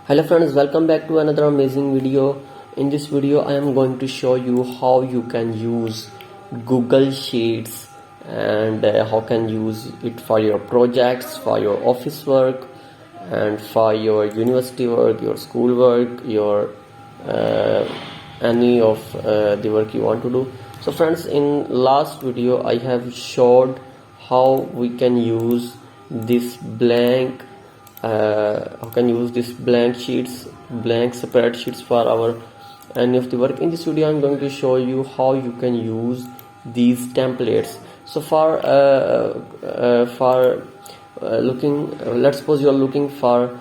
Hello friends, welcome back to another amazing video. In this video I am going to show you how you can use Google Sheets and how can use it for your projects, for your office work, and for your university work, your school work, your any of the work you want to do. So friends, in last video I have showed how we can use this blank how can use this blank spreadsheets for our any of the work. In this video I'm going to show you how you can use these templates. So looking let's suppose you are looking for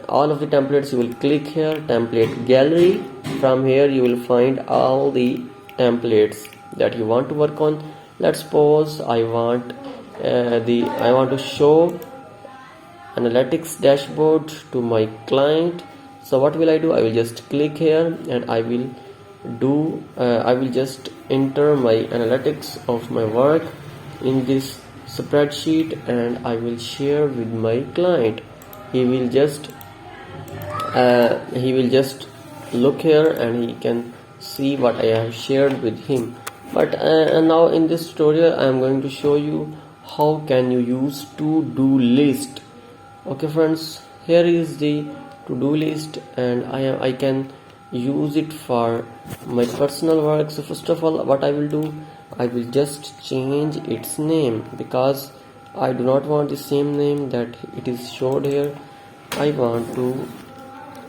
all of the templates. You will click here, template gallery. From here you will find all the templates that you want to work on. Let's suppose I want to show analytics dashboard to my client. So what will I do? I will just click here and I will just enter my analytics of my work in this spreadsheet and I will share with my client. He will just look here and he can see what I have shared with him. But now in this tutorial I am going to show you how can you use to-do list. Okay friends, here is the to-do list and I can use it for my personal work. So first of all, what I will do, I will just change its name because I do not want the same name that it is showed here. I want to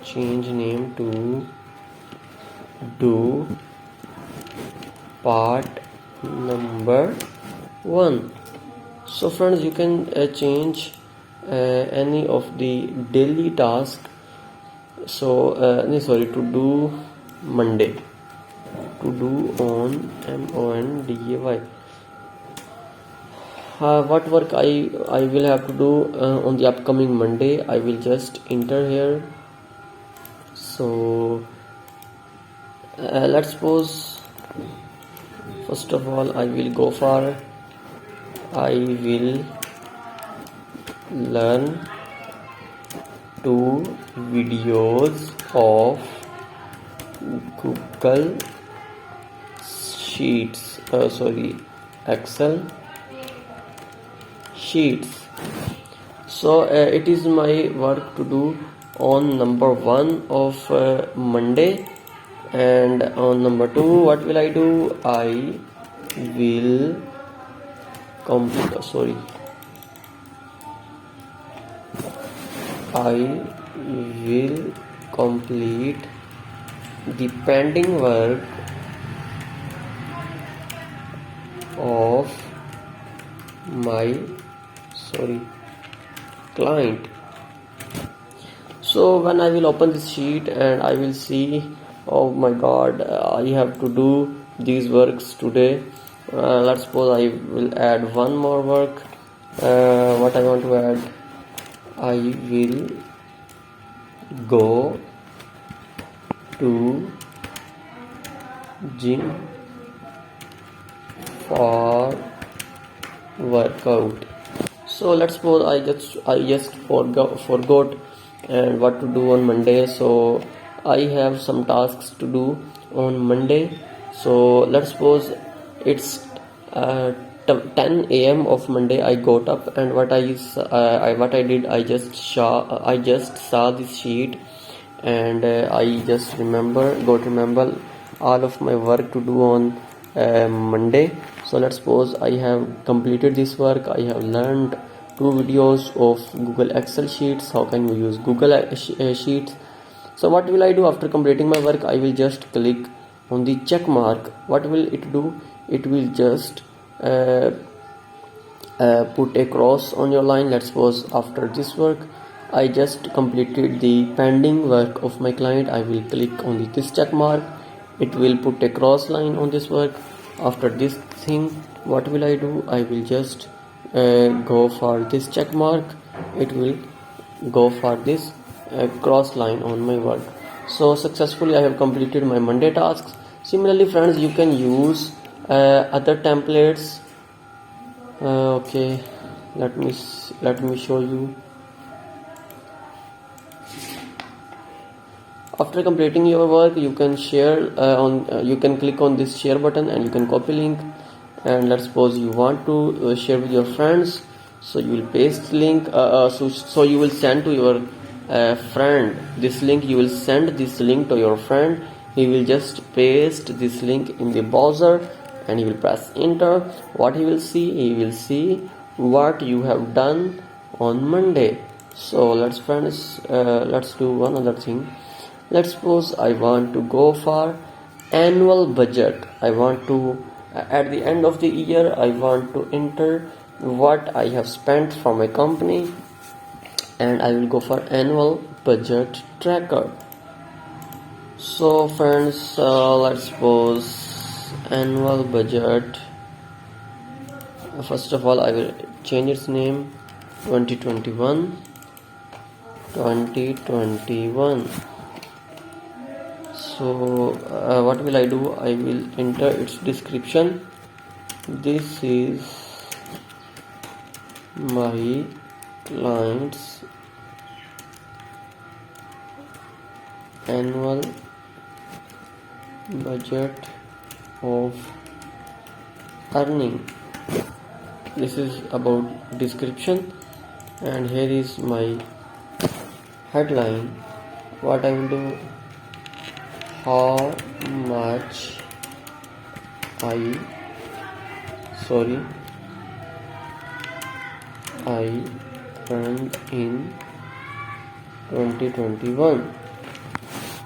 change name to do part number 1. So friends, you can change any of the daily task. So to do Monday, to do on Monday. What work I will have to do on the upcoming Monday, I will just enter here. So let's suppose first of all I will go for I will learn 2 videos of Google Sheets Excel Sheets. So it is my work to do on number 1 of Monday, and on number 2 what will I do? I will complete the pending work of my client. So when I will open this sheet and I will see, oh my god, I have to do these works today. Let's suppose I will add one more work. What I want to add, I will go to gym for workout. So let's suppose I just forgot and what to do on Monday. So I have some tasks to do on Monday. So let's suppose it's 10 a.m. of Monday. I got up and what I did, I just saw this sheet and I just remember all of my work to do on Monday. So let's suppose I have completed this work. I have learned 2 videos of Google Excel Sheets. How can you use Google Sheets? So what will I do after completing my work? I will just click on the check mark. What will it do? It will just put a cross on your line. Let's suppose after this work I just completed the pending work of my client. I will click on this check mark. It will put a cross line on this work. After this thing, what will I do? I will just go for this check mark. It will go for this cross line on my work. So successfully I have completed my Monday tasks. Similarly friends, you can use other templates. Okay, let me show you. After completing your work, you can share you can click on this share button and you can copy link. And let's suppose you want to share with your friends, so you will paste link, so you will send to your friend this link. You will send this link to your friend. He will just paste this link in the browser and he will press enter. What he will see? He will see what you have done on Monday. So let's do one other thing. Let's suppose I want to go for annual budget. I want to at the end of the year I want to enter what I have spent from my company, and I will go for annual budget tracker. So friends, let's suppose annual budget. First of all, I will change its name 2021. So what will I do? I will enter its description. This is my client's annual budget of earning. This is about description, and here is my headline. What I will do: how much I earned in 2021.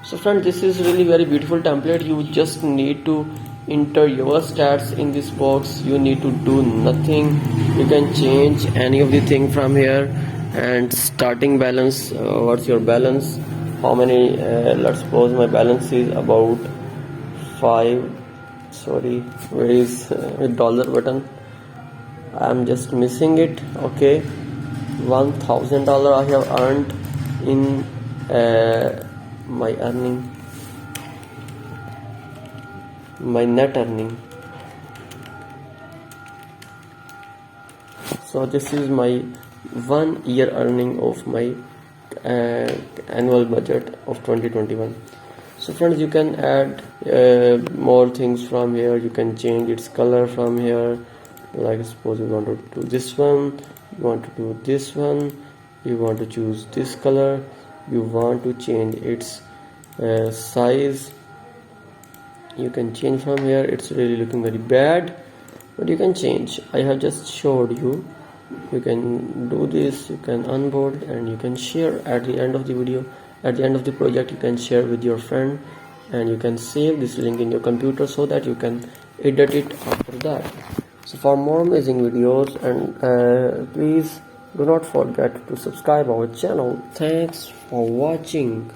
So friend, this is really very beautiful template. You just need to enter your stats in this box. You need to do nothing. You can change any of the thing from here. And starting balance, what's your balance, how many, let's suppose my balance is about where is dollar button? I'm just missing it. Okay, $1,000 I have earned in my net earning. So this is my 1 year earning of my annual budget of 2021. So friends, you can add more things from here. You can change its color from here. Like suppose you want to do this one, you want to do this one, you want to choose this color, you want to change its size. You can change from here. It's really looking very bad, but you can change. I have just showed you. You can do this, you can onboard, and you can share at the end of the video. At the end of the project, you can share with your friend, and you can save this link in your computer so that you can edit it after that. So for more amazing videos, and please do not forget to subscribe our channel. Thanks for watching.